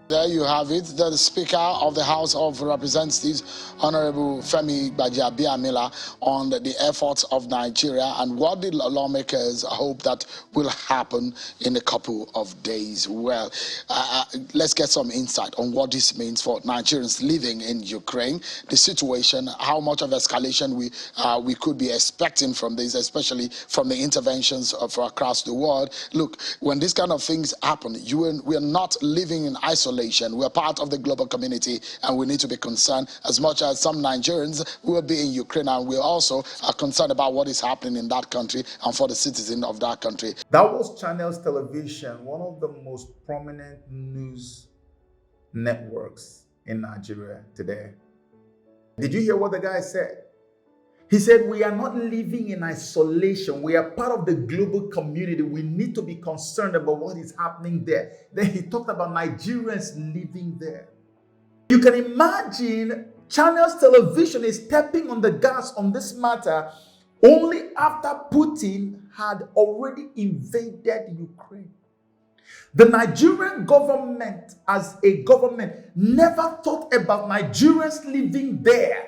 There you have it. The Speaker of the House of Representatives, Honorable Femi Gbajabiamila, on the efforts of Nigeria and what the lawmakers hope that will happen in a couple of days. Well, let's get some insight on what this means for Nigerians living in Ukraine, the situation, how much of escalation we could be expecting from this, especially from the interventions of across the world. Look, when these kind of things happen, we are not living in isolation. We're part of the global community, and we need to be concerned as much as some Nigerians will be in Ukraine, and we also are concerned about what is happening in that country and for the citizens of that country. That was Channels Television, one of the most prominent news networks in Nigeria today. Did you hear what the guy said? He said, we are not living in isolation. We are part of the global community. We need to be concerned about what is happening there. Then he talked about Nigerians living there. You can imagine Channels Television is stepping on the gas on this matter only after Putin had already invaded Ukraine. The Nigerian government, as a government, never thought about Nigerians living there.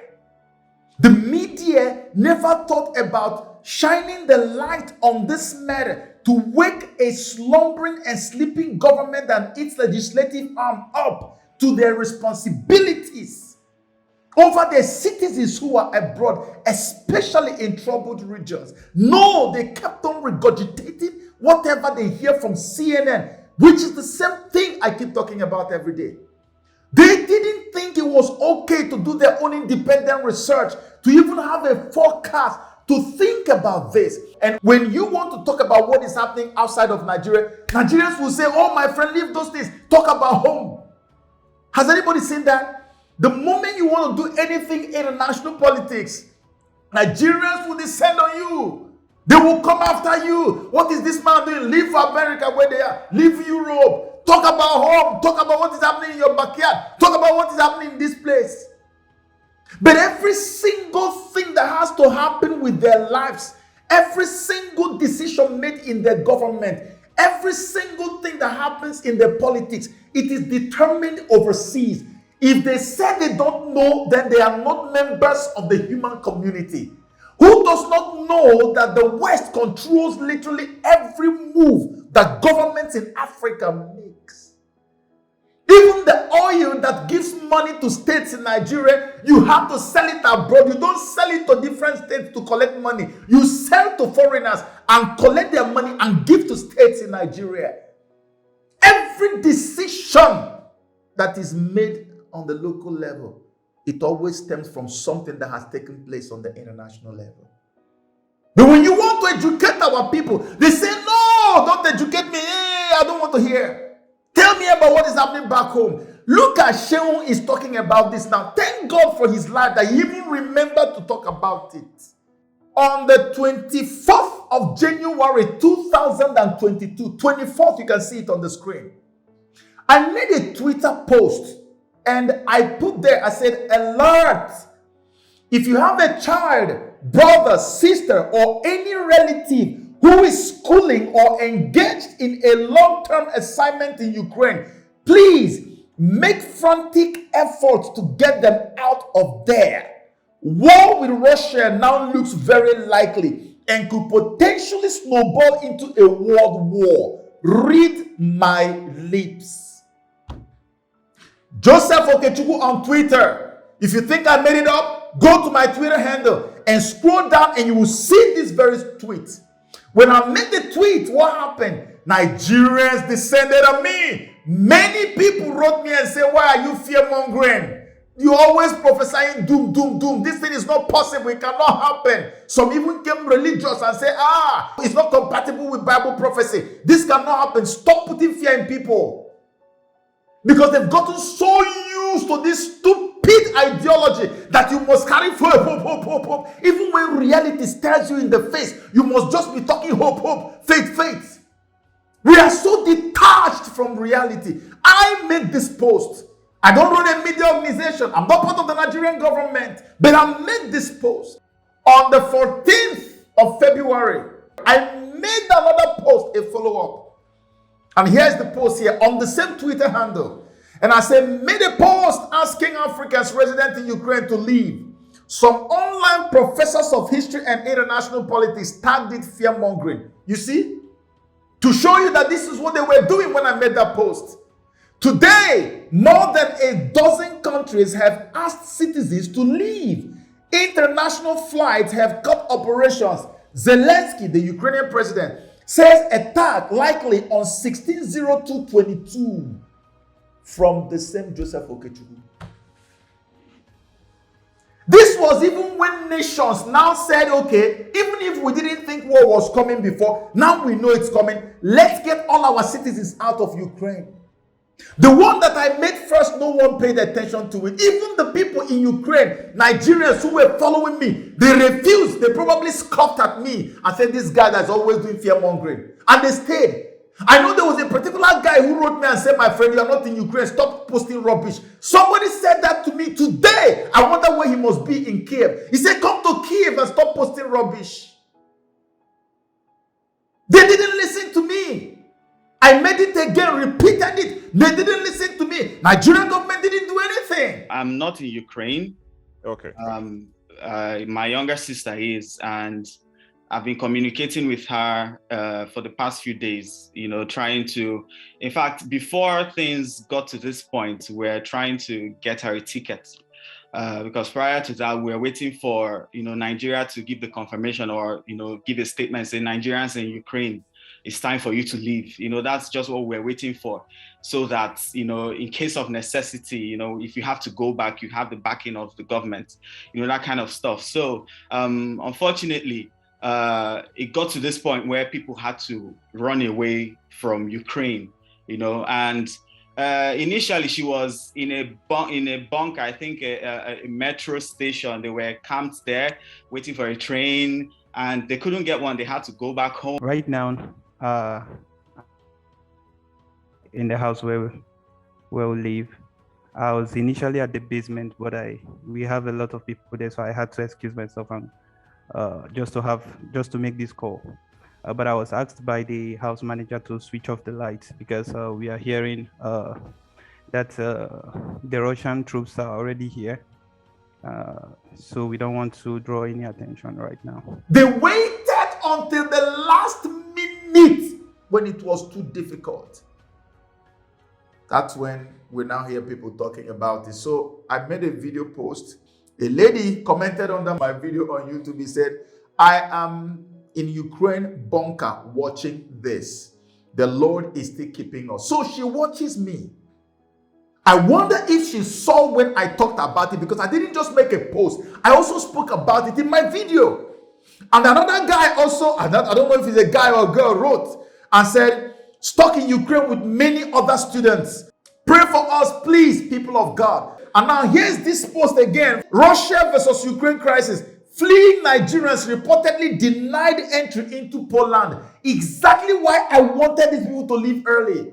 The media never thought about shining the light on this matter to wake a slumbering and sleeping government and its legislative arm up to their responsibilities over their citizens who are abroad, especially in troubled regions. No, they kept on regurgitating whatever they hear from CNN, which is the same thing I keep talking about every day. They didn't think it was okay to do their own independent research, to even have a forecast, to think about this. And when you want to talk about what is happening outside of Nigeria, Nigerians will say, oh, my friend, leave those things. Talk about home. Has anybody seen that? The moment you want to do anything international politics, Nigerians will descend on you. They will come after you. What is this man doing? Leave America where they are. Leave Europe. Talk about home. Talk about what is happening in your backyard. Talk about what is happening in this place. But every single thing that has to happen with their lives, every single decision made in their government, every single thing that happens in their politics, it is determined overseas. If they say they don't know, then they are not members of the human community. Who does not know that the West controls literally every move that governments in Africa makes? Even the oil that gives money to states in Nigeria, you have to sell it abroad. You don't sell it to different states to collect money. You sell to foreigners and collect their money and give to states in Nigeria. Every decision that is made on the local level, it always stems from something that has taken place on the international level. But when you want to educate our people, they say, no, don't educate me. Hey, I don't want to hear. Tell me about what is happening back home. Look at Shehu is talking about this now. Thank God for his life that he even remembered to talk about it. On the 24th of January 2022, 24th, you can see it on the screen. I made a Twitter post and I put there, I said, alert. If you have a child, brother, sister, or any relative who is schooling or engaged in a long-term assignment in Ukraine, please make frantic efforts to get them out of there. War with Russia now looks very likely and could potentially snowball into a world war. Read my lips. Joseph Okechukwu on Twitter. If you think I made it up, go to my Twitter handle and scroll down and you will see this very tweet. When I made the tweet, what happened? Nigerians descended on me. Many people wrote me and said, why are you fear-mongering? You always prophesying doom, doom, doom. This thing is not possible. It cannot happen. Some even came religious and say, it's not compatible with Bible prophecy. This cannot happen. Stop putting fear in people. Because they've gotten so used to this stupid ideology that you must carry hope. Even when reality stares you in the face, you must just be talking hope, faith. We are so detached from reality. I made this post. I don't run a media organization. I'm not part of the Nigerian government. But I made this post. On the 14th of February, I made another post, a follow-up. And here's the post here on the same Twitter handle. And I said, made a post asking Africans resident in Ukraine to leave. Some online professors of history and international politics tagged it fear-mongering. You see? To show you that this is what they were doing when I made that post. Today, more than a dozen countries have asked citizens to leave. International flights have cut operations. Zelensky, the Ukrainian president, says attack likely on 16/02/22 from the same Joseph Okechukwu. This was even when nations now said, okay, even if we didn't think war was coming before, now we know it's coming. Let's get all our citizens out of Ukraine. The one that I made first, no one paid attention to it. Even the people in Ukraine, Nigerians who were following me, they refused. They probably scoffed at me and said, this guy that's always doing fear-mongering. And they stayed. I know there was a particular guy who wrote me and said, my friend, you are not in Ukraine. Stop posting rubbish. Somebody said that to me today. I wonder where he must be in Kiev. He said, come to Kiev and stop posting rubbish. They didn't listen to me. I made it again, repeated it. They didn't listen to me. Nigerian government didn't do anything. I'm not in Ukraine. Okay. My younger sister is, and I've been communicating with her for the past few days, you know, trying to, in fact, before things got to this point, we're trying to get her a ticket. Because prior to that, we were waiting for, you know, Nigeria to give the confirmation or, you know, give a statement saying Nigerians in Ukraine, it's time for you to leave. You know, that's just what we're waiting for. So that, you know, in case of necessity, you know, if you have to go back, you have the backing of the government, you know, that kind of stuff. So unfortunately, it got to this point where people had to run away from Ukraine, you know, and initially she was in a bunker, I think a metro station. They were camped there waiting for a train and they couldn't get one. They had to go back home. Right now, in the house where we live, I was initially at the basement, but we have a lot of people there, so I had to excuse myself and just to make this call. But I was asked by the house manager to switch off the lights because we are hearing that the Russian troops are already here. So we don't want to draw any attention right now. They waited until the last minute when it was too difficult. That's when we now hear people talking about it. So I made a video post. A lady commented under my video on YouTube. He said, I am in Ukraine bunker watching this. The Lord is still keeping us. So she watches me. I wonder if she saw when I talked about it, because I didn't just make a post. I also spoke about it in my video. And another guy also, I don't know if it's a guy or a girl, wrote and said, stuck in Ukraine with many other students. Pray for us, please, people of God. And now here's this post again. Russia versus Ukraine crisis. Fleeing Nigerians reportedly denied entry into Poland. Exactly why I wanted these people to leave early.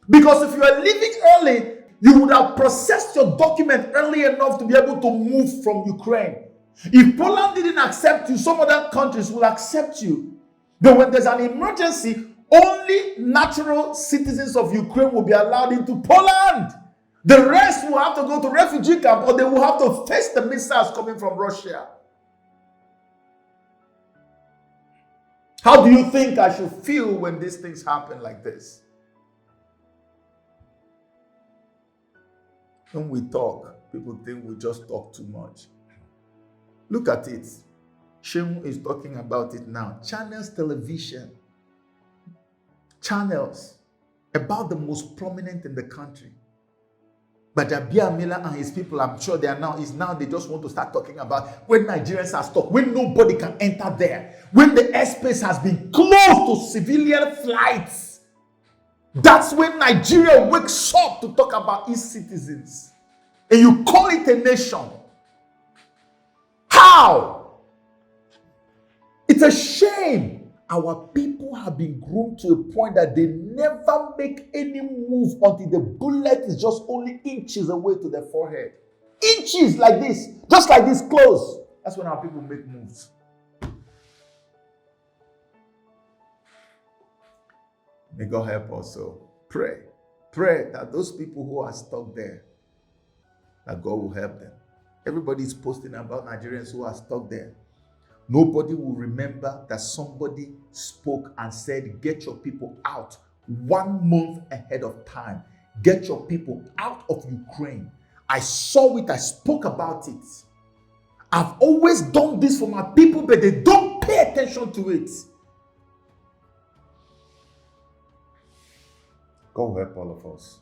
Because if you are leaving early, you would have processed your document early enough to be able to move from Ukraine. If Poland didn't accept you, some other countries will accept you. But when there's an emergency, only natural citizens of Ukraine will be allowed into Poland. The rest will have to go to refugee camp, or they will have to face the missiles coming from Russia. How do you think I should feel when these things happen like this? When we talk, people think we just talk too much. Look at it. Shemu is talking about it now. Channels television. Channels about the most prominent in the country. But Miller and his people, I'm sure they just want to start talking about when Nigerians are stuck, when nobody can enter there, when the airspace has been closed to civilian flights. That's when Nigeria wakes up to talk about its citizens. And you call it a nation. How? It's a shame. Our people have been groomed to a point that they never make any move until the bullet is just only inches away to their forehead. Inches like this, just like this close. That's when our people make moves. May God help us. So pray. Pray that those people who are stuck there, that God will help them. Everybody is posting about Nigerians who are stuck there. Nobody will remember that somebody spoke and said, get your people out 1 month ahead of time. Get your people out of Ukraine. I saw it, I spoke about it. I've always done this for my people, but they don't pay attention to it. God help all of us.